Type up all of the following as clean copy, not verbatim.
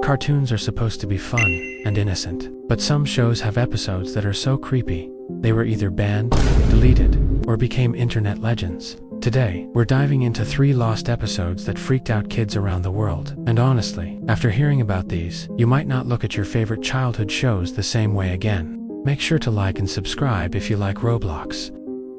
Cartoons are supposed to be fun and innocent, but some shows have episodes that are so creepy, they were either banned, deleted, or became internet legends. Today, we're diving into 3 lost episodes that freaked out kids around the world. And honestly, after hearing about these, you might not look at your favorite childhood shows the same way again. Make sure to like and subscribe if you like Roblox.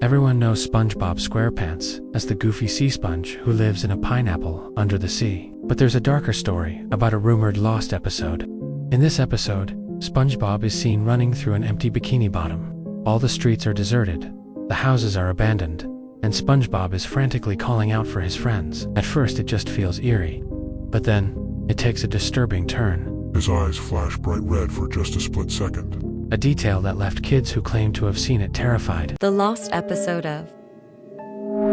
Everyone knows SpongeBob SquarePants as the goofy sea sponge who lives in a pineapple under the sea. But there's a darker story about a rumored lost episode. In this episode, SpongeBob is seen running through an empty bikini bottom. All the streets are deserted, the houses are abandoned, and SpongeBob is frantically calling out for his friends. At first it just feels eerie, but then it takes a disturbing turn. His eyes flash bright red for just a split second. A detail that left kids who claimed to have seen it terrified. The lost episode of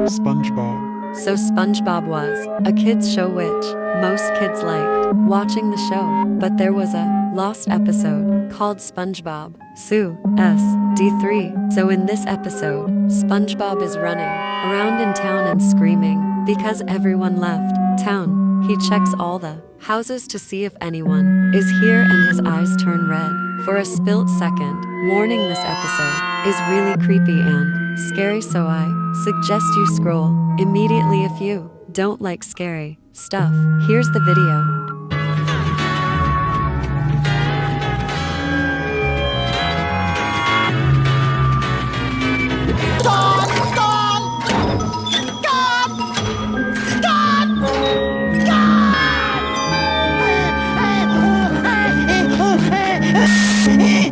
SpongeBob. So SpongeBob was a kids show which most kids liked watching the show, but there was a lost episode called SpongeBob Sue SD3. So in this episode, SpongeBob is running around in town and screaming because everyone left town. He checks all the houses to see if anyone is here and his eyes turn red for a split second. Warning, this episode is really creepy and scary, so I suggest you scroll immediately if you don't like scary stuff. Here's the video.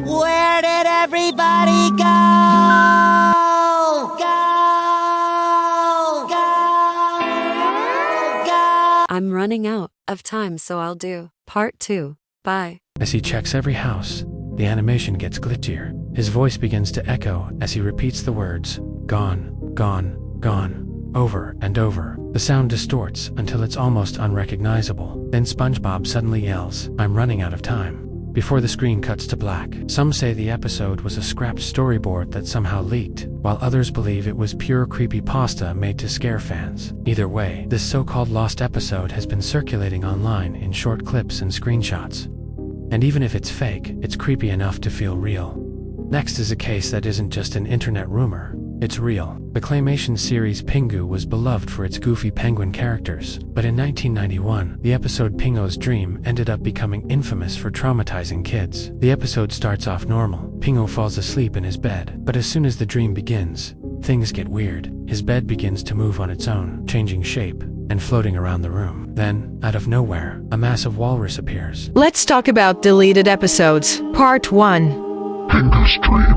Where did everybody go? I'm running out of time, so I'll do part 2. Bye. As he checks every house, the animation gets glitchier. His voice begins to echo as he repeats the words, "Gone, gone, gone," over and over. The sound distorts until it's almost unrecognizable. Then SpongeBob suddenly yells, "I'm running out of time," before the screen cuts to black. Some say the episode was a scrapped storyboard that somehow leaked, while others believe it was pure creepypasta made to scare fans. Either way, this so-called lost episode has been circulating online in short clips and screenshots. And even if it's fake, it's creepy enough to feel real. Next is a case that isn't just an internet rumor, it's real. The claymation series Pingu was beloved for its goofy penguin characters, but in 1991, the episode Pingu Dream ended up becoming infamous for traumatizing kids. The episode starts off normal. Pingu falls asleep in his bed, but as soon as the dream begins, things get weird. His bed begins to move on its own, changing shape and floating around the room. Then, out of nowhere, a massive walrus appears. Let's talk about deleted episodes. Part 1. Pingu's Dream.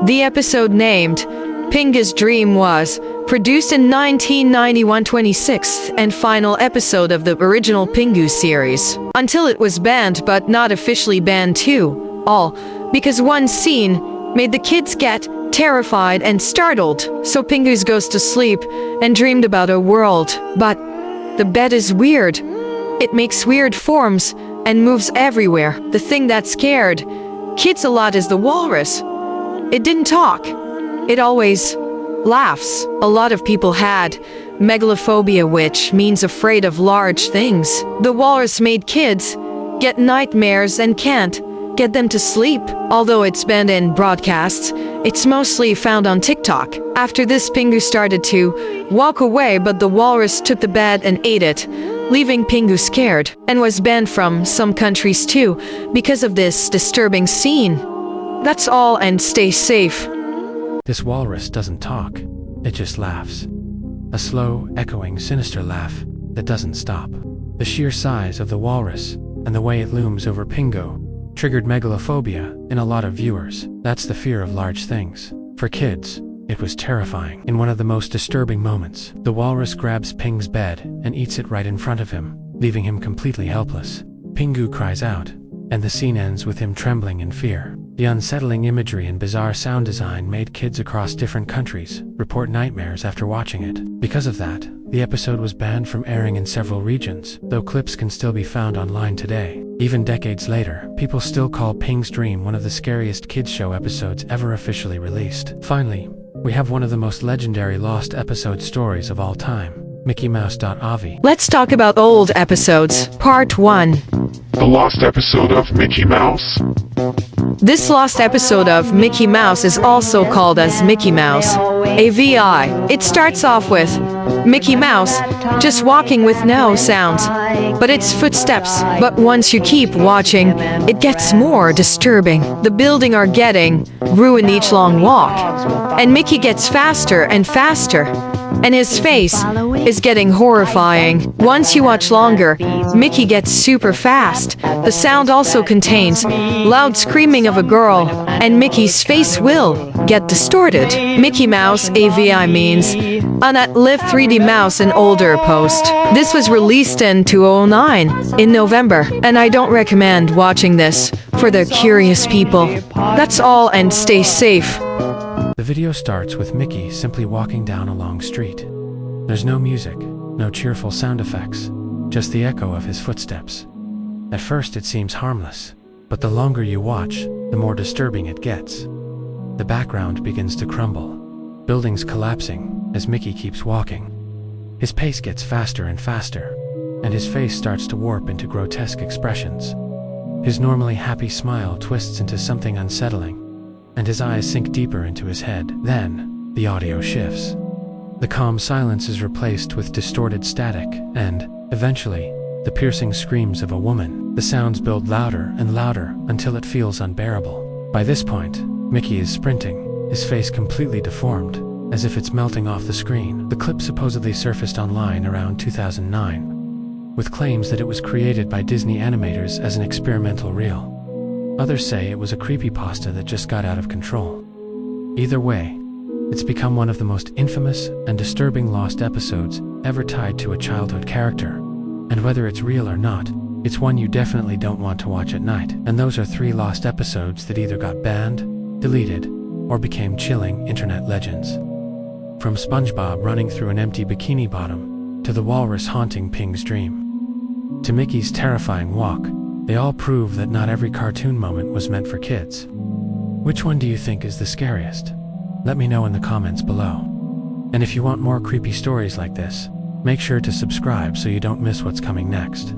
The episode named Pingu Dream was produced in 1991, 26th and final episode of the original Pingu series, until it was banned, but not officially banned too, all because one scene made the kids get terrified and startled. So Pingu goes to sleep and dreamed about a world, but the bed is weird. It makes weird forms and moves everywhere. The thing that scared kids a lot is the walrus. It didn't talk. It always laughs. A lot of people had megalophobia, which means afraid of large things. The walrus made kids get nightmares and can't get them to sleep. Although it's banned in broadcasts, it's mostly found on TikTok. After this, Pingu started to walk away, but the walrus took the bed and ate it, leaving Pingu scared, and was banned from some countries too because of this disturbing scene. That's all, and stay safe. This walrus doesn't talk, it just laughs. A slow, echoing, sinister laugh that doesn't stop. The sheer size of the walrus and the way it looms over Pingu triggered megalophobia in a lot of viewers. That's the fear of large things. For kids, it was terrifying. In one of the most disturbing moments, the walrus grabs Pingu's bed and eats it right in front of him, leaving him completely helpless. Pingu cries out, and the scene ends with him trembling in fear. The unsettling imagery and bizarre sound design made kids across different countries report nightmares after watching it. Because of that, the episode was banned from airing in several regions, though clips can still be found online today. Even decades later, people still call Pingu Dream one of the scariest kids show episodes ever officially released. Finally, we have one of the most legendary lost episode stories of all time, Mickey Mouse. Avi. Let's talk about old episodes. Part 1. The lost episode of Mickey Mouse? This lost episode of Mickey Mouse is also called as Mickey Mouse, AVI. It starts off with Mickey Mouse just walking with no sounds, but it's footsteps. But once you keep watching, it gets more disturbing. The buildings are getting ruined each long walk, and Mickey gets faster and faster, and his face is getting horrifying. Once you watch longer, Mickey gets super fast. The sound also contains loud screaming of a girl, and Mickey's face will get distorted. Mickey Mouse AVI means Unoutlived 3D Mouse, an older post. This was released in 2009 in November, and I don't recommend watching this for the curious people. That's all, and stay safe. The video starts with Mickey simply walking down a long street. There's no music, no cheerful sound effects, just the echo of his footsteps. At first it seems harmless, but the longer you watch, the more disturbing it gets. The background begins to crumble, buildings collapsing as Mickey keeps walking. His pace gets faster and faster, and his face starts to warp into grotesque expressions. His normally happy smile twists into something unsettling, and his eyes sink deeper into his head. Then, the audio shifts. The calm silence is replaced with distorted static, and, eventually, the piercing screams of a woman. The sounds build louder and louder until it feels unbearable. By this point, Mickey is sprinting, his face completely deformed, as if it's melting off the screen. The clip supposedly surfaced online around 2009, with claims that it was created by Disney animators as an experimental reel. Others say it was a creepypasta that just got out of control. Either way, it's become one of the most infamous and disturbing lost episodes ever tied to a childhood character. And whether it's real or not, it's one you definitely don't want to watch at night. And those are 3 lost episodes that either got banned, deleted, or became chilling internet legends. From SpongeBob running through an empty bikini bottom, to the walrus haunting Pingu's dream, to Mickey's terrifying walk, they all prove that not every cartoon moment was meant for kids. Which one do you think is the scariest? Let me know in the comments below. And if you want more creepy stories like this, make sure to subscribe so you don't miss what's coming next.